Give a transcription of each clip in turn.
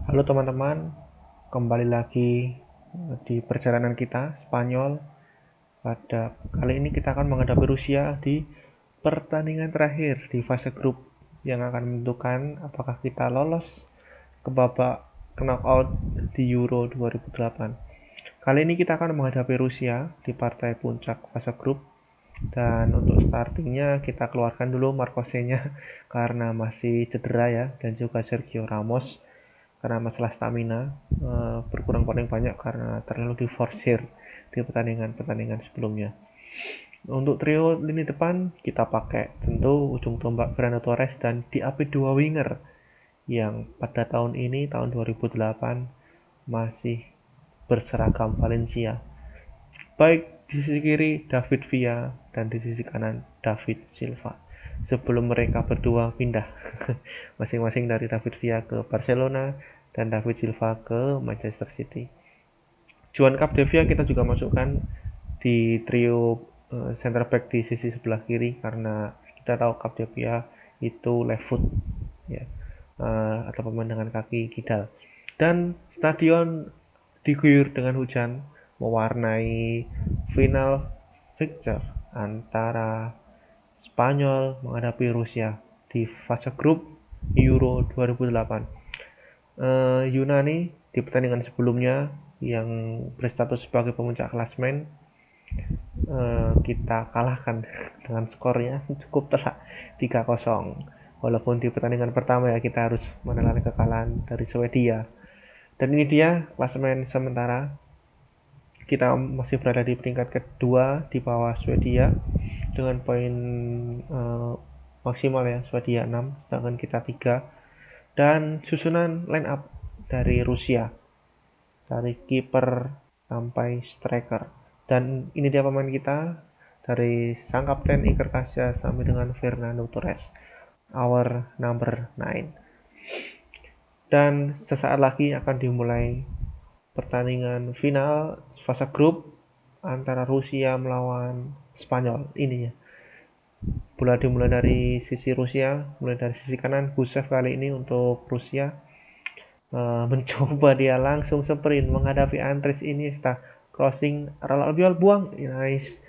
Halo teman-teman, kembali lagi di perjalanan kita Spanyol. Pada kali ini kita akan menghadapi Rusia di pertandingan terakhir di fase grup yang akan menentukan apakah kita lolos ke babak knockout di Euro 2008. Kali ini kita akan menghadapi Rusia di partai puncak fase grup, dan untuk startingnya kita keluarkan dulu Marcosenya karena masih cedera ya, dan juga Sergio Ramos karena masalah stamina berkurang paling banyak karena terlalu diforsir di pertandingan-pertandingan sebelumnya. Untuk trio lini depan kita pakai tentu ujung tombak Fernando Torres dan diapit dua winger yang pada tahun ini tahun 2008 masih berseragam Valencia. Baik di sisi kiri David Villa dan di sisi kanan David Silva. Sebelum mereka berdua pindah masing-masing dari David Villa ke Barcelona dan David Silva ke Manchester City. Juan Capdevia kita juga masukkan di trio center back di sisi sebelah kiri karena kita tahu Capdevia itu left foot ya, atau pemain dengan kaki kidal. Dan stadion diguyur dengan hujan mewarnai final fixture antara Spanyol menghadapi Rusia di fase grup Euro 2008. Yunani di pertandingan sebelumnya yang berstatus sebagai pemuncak klasmen kita kalahkan dengan skornya cukup telak 3-0. Walaupun di pertandingan pertama ya kita harus menelan kekalahan dari Swedia. Dan ini dia klasemen sementara. Kita masih berada di peringkat kedua di bawah Swedia dengan poin maksimal ya, Swedia 6 sedangkan kita 3. Dan susunan line up dari Rusia dari kiper sampai striker. Dan ini dia pemain kita dari sang kapten Iker Casillas sampai dengan Fernando Torres, our number 9. Dan sesaat lagi akan dimulai pertandingan final fase grup antara Rusia melawan Spanyol. Ini ya. Bola dimulai dari sisi Rusia, mulai dari sisi kanan. Gusev kali ini untuk Rusia mencoba dia langsung sprint menghadapi Andres Iniesta, crossing Raul Albiol buang, nice.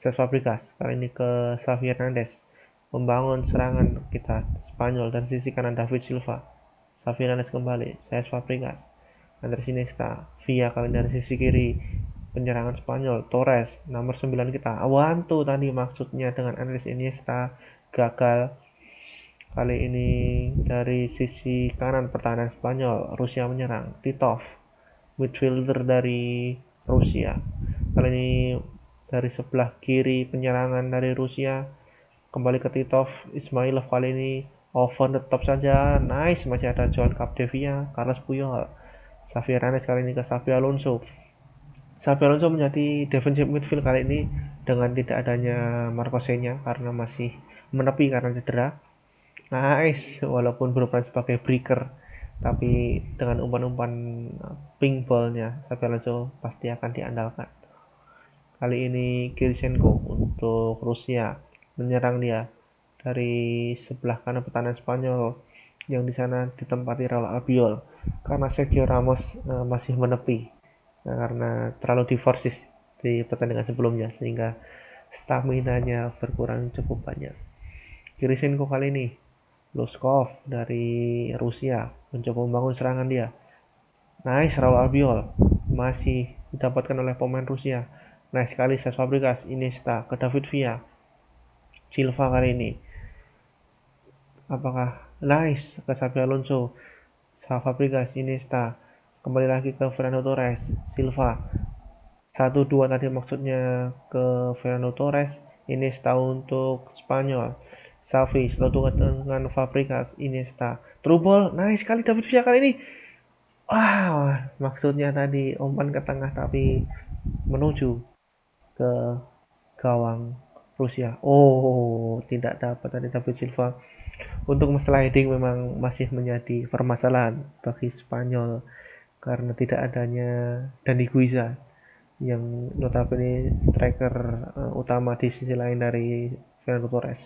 Cesc Fabregas kali ini ke Xavi Hernandez membangun serangan kita Spanyol dari sisi kanan David Silva, Xavi Hernandez kembali, Cesc Fabregas, Andres Iniesta, Villa kali dari sisi kiri penyerangan Spanyol, Torres nomor 9 kita, Awanto tadi maksudnya dengan Andres Iniesta gagal. Kali ini dari sisi kanan pertahanan Spanyol, Rusia menyerang, Titov, midfielder dari Rusia. Kali ini dari sebelah kiri penyerangan dari Rusia, kembali ke Titov, Ismailov kali ini over the top saja, nice, masih ada Joan Capdevia, Carlos Puyol, Xavi Hernandez kali ini ke Xabi Alonso. Xabi Alonso menjadi defensive midfield kali ini dengan tidak adanya Marcosenya karena masih menepi karena cedera. Nice, walaupun berperan sebagai breaker, tapi dengan umpan-umpan ping ballnya Xabi Alonso pasti akan diandalkan. Kali ini Kirchenko untuk Rusia menyerang dia dari sebelah kanan pertahanan Spanyol yang di sana ditempati Raul Albiol karena Sergio Ramos masih menepi karena terlalu diforsis di pertandingan sebelumnya sehingga stamina-nya berkurang cukup banyak. Kirchenko kali ini Luskov dari Rusia mencoba membangun serangan dia. Nice, Raul Albiol masih didapatkan oleh pemain Rusia. Nice sekali Cesc Fabregas, Iniesta ke David Villa. Silva kali ini. Apakah nice ke Xabi Alonso. Fabregas, Iniesta. Kembali lagi ke Fernando Torres, Silva. 1-2 tadi maksudnya ke Fernando Torres, Iniesta untuk Spanyol. Xavi selalu dengan Fabregas, Iniesta. Trouble, nice sekali David Villa kali ini. Maksudnya tadi umpan ke tengah tapi menuju ke gawang Rusia. Tidak dapat tadi David Silva. Untuk masalah heading memang masih menjadi permasalahan bagi Spanyol karena tidak adanya Dani Guiza yang notabene striker utama di sisi lain dari Fernando Torres.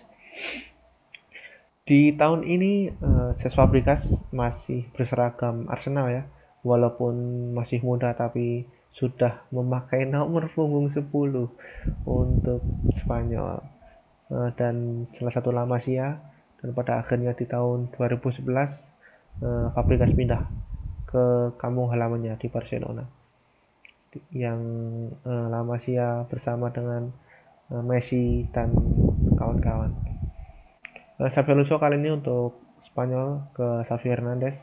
Di tahun ini Cesc Fabregas masih berseragam Arsenal ya, walaupun masih muda tapi sudah memakai nomor punggung 10 untuk Spanyol. Dan salah satu La Masia, dan pada akhirnya di tahun 2011 Fabregas pindah ke kampung halamannya di Barcelona yang La Masia bersama dengan Messi dan kawan-kawan. Xabi Alonso kali ini untuk Spanyol ke Xavi Hernandez,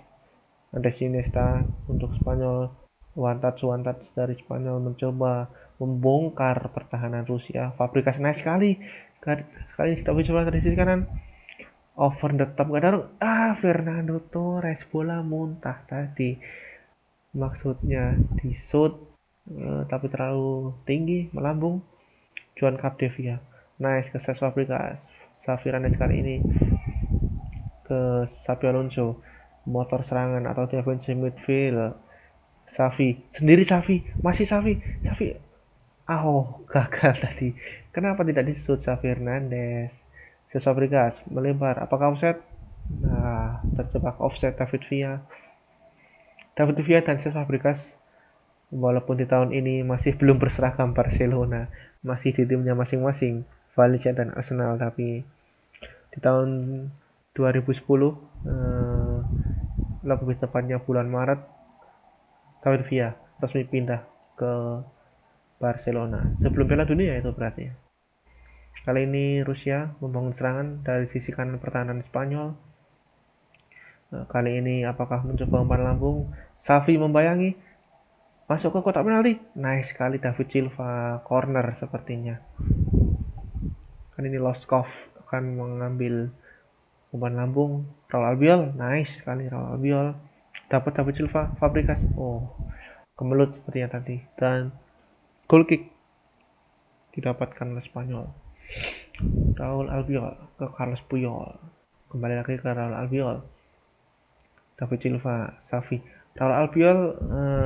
Andres Iniesta untuk Spanyol, one touch dari Spanyol mencoba membongkar pertahanan Rusia. Fabregas naik sekali, tapi coba dari sisi kanan over the top kadang Fernando Torres bola muntah tadi, maksudnya di shoot tapi terlalu tinggi melambung. Joan Capdevia nice ke Cesc Fabregas. Xavi Hernandez kali ini ke Xabi Alonso, motor serangan atau defensive midfield. Xavi sendiri, Xavi gagal tadi. Kenapa tidak disut Xavi Hernandez? Cesc Fabregas melebar, apakah offset? Nah, terjebak offset David Villa dan Cesc Fabregas walaupun di tahun ini masih belum berseragam Barcelona, masih di timnya masing-masing, Valencia dan Arsenal, tapi di tahun 2010 lebih tepatnya bulan Maret, David Villa resmi pindah ke Barcelona sebelum Piala Dunia itu berarti. Kali ini Rusia membangun serangan dari sisi kanan pertahanan Spanyol. Kali ini apakah mencoba umpan lambung? Xavi membayangi, masuk ke kotak penalti. Nice sekali David Silva, corner sepertinya. Kali ini Loskov akan mengambil umpan lambung. Raul Albiol, nice sekali Raul Albiol. Dapat David Silva, Fabregas. Oh, kemelut sepertinya tadi. Dan goal kick didapatkan oleh Spanyol. Raul Albiol ke Carlos Puyol. Kembali lagi ke Raul Albiol. David Silva, Xavi. Raul Albiol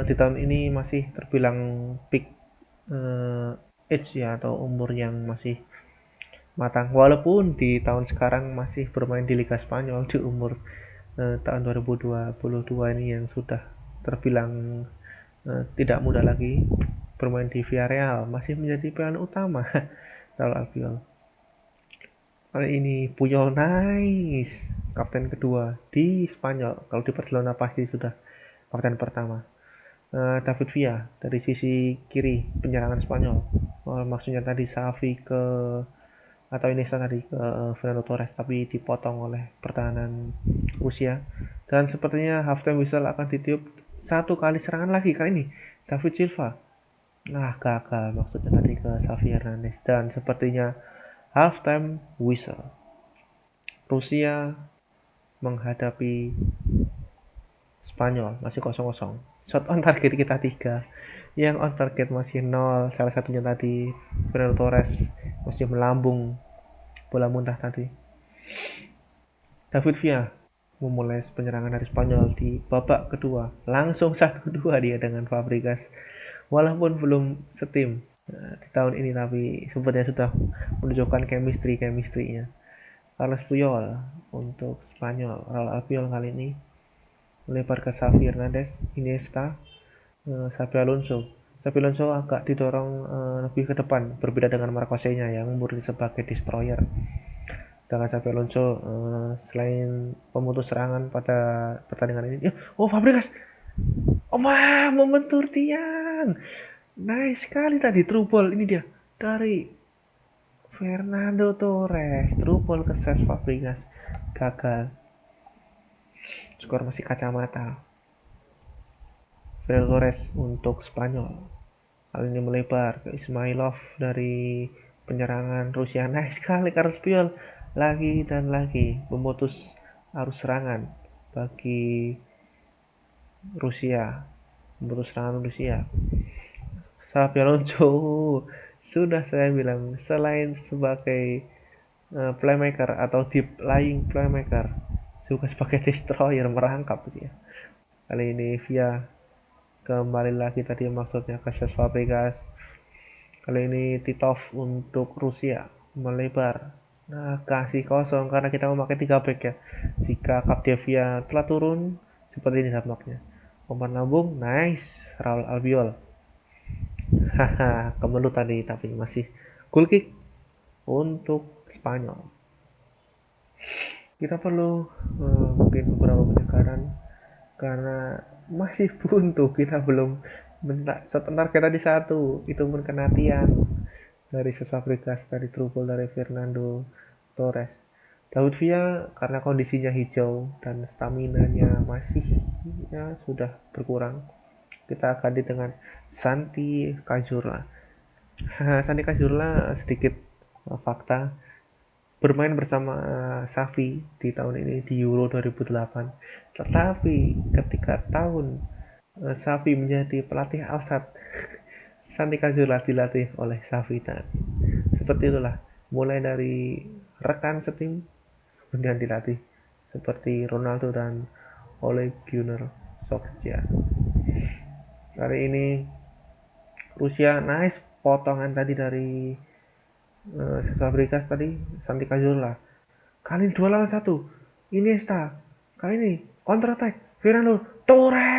di tahun ini masih terbilang peak age ya, atau umur yang masih matang. Walaupun di tahun sekarang masih bermain di Liga Spanyol di umur tahun 2022 ini yang sudah terbilang tidak muda lagi, bermain di Villarreal, masih menjadi pilihan utama Raul Albiol. Kali ini Puyol nice, kapten kedua di Spanyol. Kalau di Barcelona pasti sudah kapten pertama. David Villa dari sisi kiri penyerangan Spanyol. Maksudnya tadi Xavi ke atau Iniesta tadi ke Fernando Torres, tapi dipotong oleh pertahanan Rusia. Dan sepertinya halftime whistle akan ditiup satu kali serangan lagi kali ini David Silva. Nah, gagal maksudnya tadi ke Xavi Hernandez. Dan sepertinya halftime whistle. Rusia menghadapi Spanyol masih 0-0. Shot on target kita 3. Yang on target masih 0. Salah satunya tadi Fernando Torres masih melambung bola muntah tadi. David Villa memulai penyerangan dari Spanyol di babak kedua. Langsung 1-2 dia dengan Fabregas. Walaupun belum setim di tahun ini, tapi sebenarnya sudah menunjukkan chemistry-nya. Carlos Puyol untuk Spanyol. Raul Albiol kali ini melebar ke Xavi Hernandez, Iniesta, Xabi Alonso. Xabi Alonso agak didorong lebih ke depan, berbeda dengan Marcosenya yang murni sebagai destroyer. Dengan Xabi Alonso selain pemutus serangan pada pertandingan ini, Fabregas, membentur tiang, nice sekali tadi true ball ini dia dari Fernando Torres, true ball ke Cesc Fabregas, gagal. Skor masih kacamata. Fernando Torres untuk Spanyol. Kali ini melebar ke Ismailov dari penyerangan Rusia. Nice sekali Carlos Puyol. Lagi dan lagi memutus arus serangan bagi Rusia. Memutus serangan Rusia. Xabi Alonso sudah saya bilang, selain sebagai playmaker atau deep lying playmaker, juga sebagai destroyer, merangkap dia. Kali ini via kembali lagi tadi maksudnya ke Cesc Fabregas. Kali ini Titov untuk Rusia melebar Nah, kasih kosong karena kita memakai 3 back ya. Jika Capdevia telah turun, seperti ini dampaknya. Umpan lambung, nice. Raul Albiol. Haha, kemelut tadi tapi masih goal kick untuk Spanyol. Kita perlu mungkin beberapa penyegaran karena masih buntu, kita belum sebentar kita di satu itu pun kena tiang dari Fabregas, dari Trubel, dari Fernando Torres. David Villa karena kondisinya hijau dan staminanya masih ya sudah berkurang, kita ganti dengan Santi Cazorla. Santi Cazorla sedikit fakta bermain bersama Xavi di tahun ini di Euro 2008. Tetapi ketika tahun Xavi menjadi pelatih Al-Sadd, Santi Cazorla dilatih oleh Xavi dan seperti itulah mulai dari rekan setim kemudian dilatih seperti Ronaldo dan Ole Gunnar Solskjaer. Kali ini Rusia nice potongan tadi dari Fabregas tadi Santi Cazorla. Kali ini 2 lawan 1. Iniesta. Kali ini counter attack. Fernando Torres.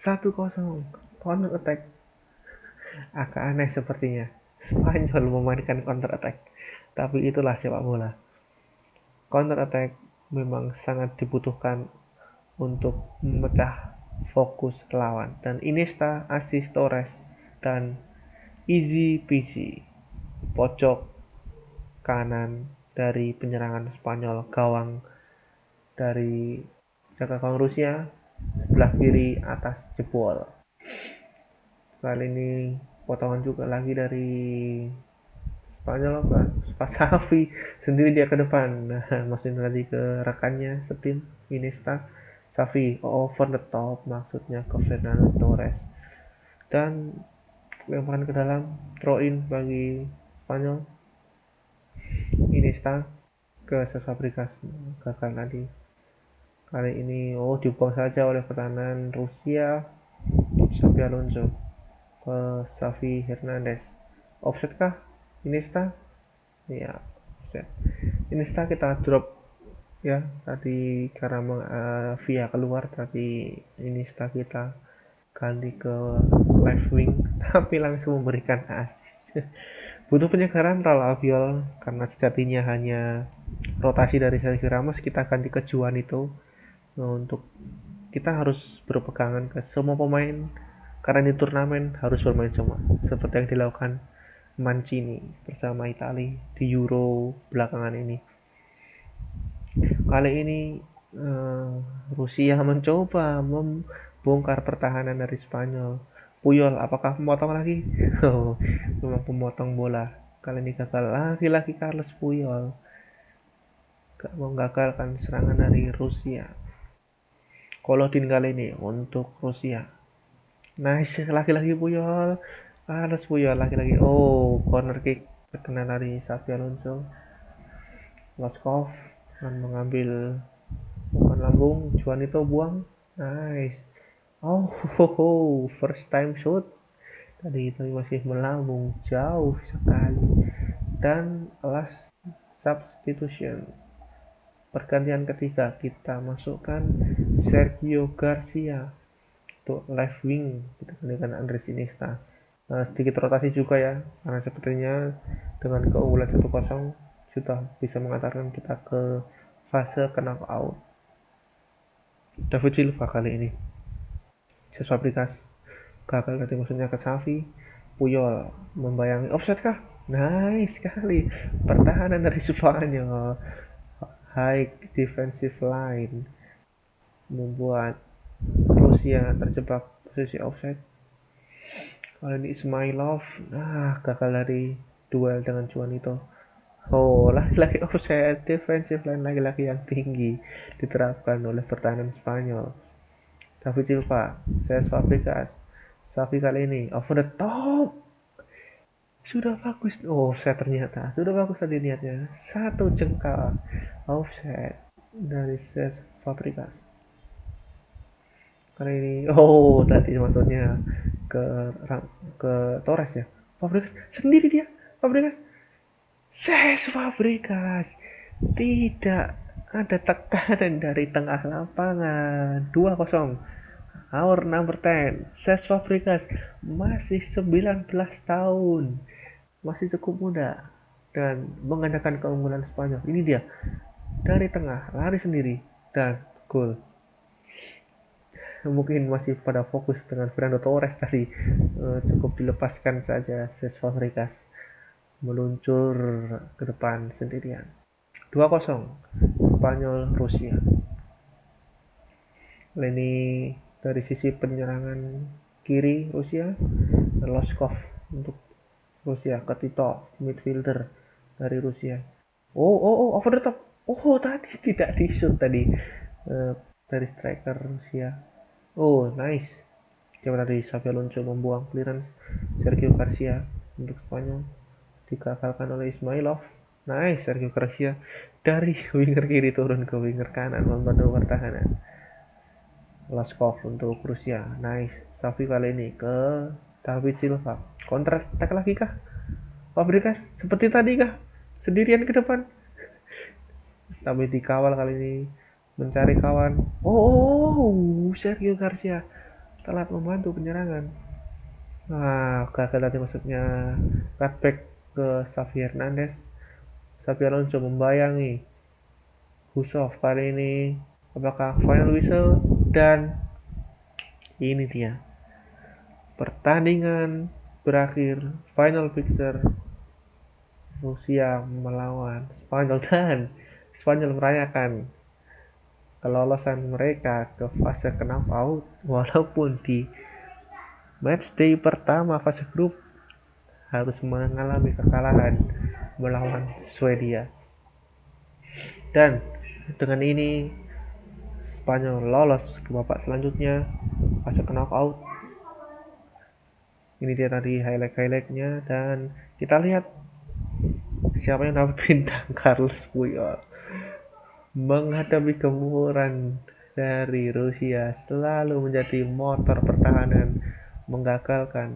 1-0. Counter attack. Agak aneh sepertinya. Spanyol memainkan counter attack. Tapi itulah sepak bola. Counter attack memang sangat dibutuhkan untuk memecah fokus lawan. Dan Iniesta, assist Torres, dan easy peasy pojok kanan dari penyerangan Spanyol, gawang dari jaga gawang Rusia, sebelah kiri atas jebol. Kali ini potongan juga lagi dari Spanyol apa? Xavi sendiri dia ke depan. Nah, maksudnya tadi ke rekannya setim Iniesta, Xavi over the top maksudnya ke Fernando Torres dan lemparan ke dalam throw in bagi Spanyol. Iniesta ke Fabregas gagal tadi. Kali ini dibuang saja oleh pertahanan Rusia. Xabi Alonso ke Xavi Hernandez. Offset kah? Iniesta? Ya, offset. Iniesta kita drop ya tadi karena via keluar, tapi Iniesta kita ganti ke left wing tapi langsung memberikan assist. Butuh penyegaran Raul Albiol karena sejatinya hanya rotasi dari Sergio Ramos, kita ganti ke Juan itu. Nah, untuk kita harus berpegangan ke semua pemain karena di turnamen harus bermain semua seperti yang dilakukan Mancini bersama Italia di Euro belakangan ini. Kali ini Rusia mencoba membongkar pertahanan dari Spanyol. Puyol apakah memotong lagi? Memang pemotong bola. Kali ini gagal lagi Carles Puyol menggagalkan serangan dari Rusia. Kolodin kali ini untuk Rusia. Nice, lagi-lagi Puyol. Carles Puyol lagi-lagi. Corner kick terkena dari Xabi Alonso. Loskov dan mengambil umpan lambung. Juan itu buang. Nice. First time shoot. Tadi itu masih melambung jauh sekali. Dan last substitution. Pergantian ketiga kita masukkan Sergio Garcia untuk left wing kita gantikan Andres Iniesta. Sedikit rotasi juga ya karena sepertinya dengan keunggulan 1-0 sudah bisa mengantarkan kita ke fase knockout. David Silva kali ini Fabregas gagal tadi maksudnya ke Xavi. Puyol membayangi offset kah? Nice sekali pertahanan dari Spanyol, high defensive line membuat Rusia terjebak posisi offset. Kali ini Ismailov gagal dari duel dengan Juan itu. Lagi-lagi offset, defensive line lagi-lagi yang tinggi diterapkan oleh pertahanan Spanyol. David Silva, Cesc Fabregas, Xavi kali ini over the top. Sudah bagus, offset ternyata. Sudah bagus tadi niatnya. Satu jengkal offset dari Cesc Fabregas. Kali ini, tadi maksudnya ke ke Torres ya. Fabregas sendiri dia. Fabregas. Cesc Fabregas. Tidak ada tekanan dari tengah lapangan. 2-0. Our number 10, Cesc Fabregas, masih 19 tahun, masih cukup muda dan mengandalkan keunggulan Spanyol. Ini dia dari tengah lari sendiri dan gol. Mungkin masih pada fokus dengan Fernando Torres tadi, cukup dilepaskan saja Cesc Fabregas meluncur ke depan sendirian. 2-0 Spanyol Rusia. Ini dari sisi penyerangan kiri Rusia, Loskov untuk Rusia, Ketito midfielder dari Rusia. Over the top. Tadi tidak di-shoot tadi dari striker Rusia. Nice. Coba tadi Xabi Alonso membuang clearance Sergio Garcia untuk Spanyol, digagalkan oleh Ismailov. Nice, Sergio Garcia dari winger kiri turun ke winger kanan membantu pertahanan. Laskov untuk Rusia. Nice. Xavi kali ini ke David Silva. Counter attack lagi kah? Fabregas seperti tadi kah? Sendirian ke depan. Tapi dikawal kali ini, mencari kawan. Sergio Garcia telat membantu penyerangan. Gagal tadi maksudnya. Cutback ke Xavi Hernandez. Xabi Alonso membayangi Husov kali ini. Apakah final whistle? Dan ini dia, pertandingan berakhir, final picture Rusia melawan Spanyol, dan Spanyol merayakan kelolosan mereka ke fase knockout walaupun di matchday pertama fase grup harus mengalami kekalahan melawan Swedia. Dan dengan ini Spanyol lolos ke babak selanjutnya fase knockout. Ini dia tadi highlight-nya, dan kita lihat siapa yang dapat bintang. Carlos Puyol menghadapi gempuran dari Rusia selalu menjadi motor pertahanan, menggagalkan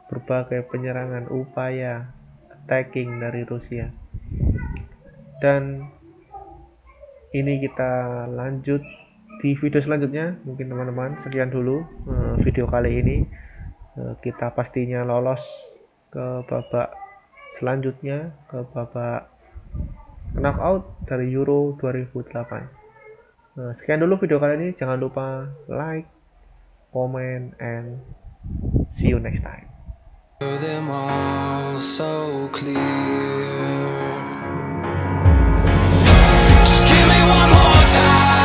berbagai penyerangan upaya attacking dari Rusia. Dan ini kita lanjut di video selanjutnya. Mungkin teman-teman sekian dulu video kali ini. Kita pastinya lolos ke babak selanjutnya, ke babak knockout dari Euro 2008. Sekian dulu video kali ini. Jangan lupa like, comment, and see you next time. Them all so clear. Just give me one more time.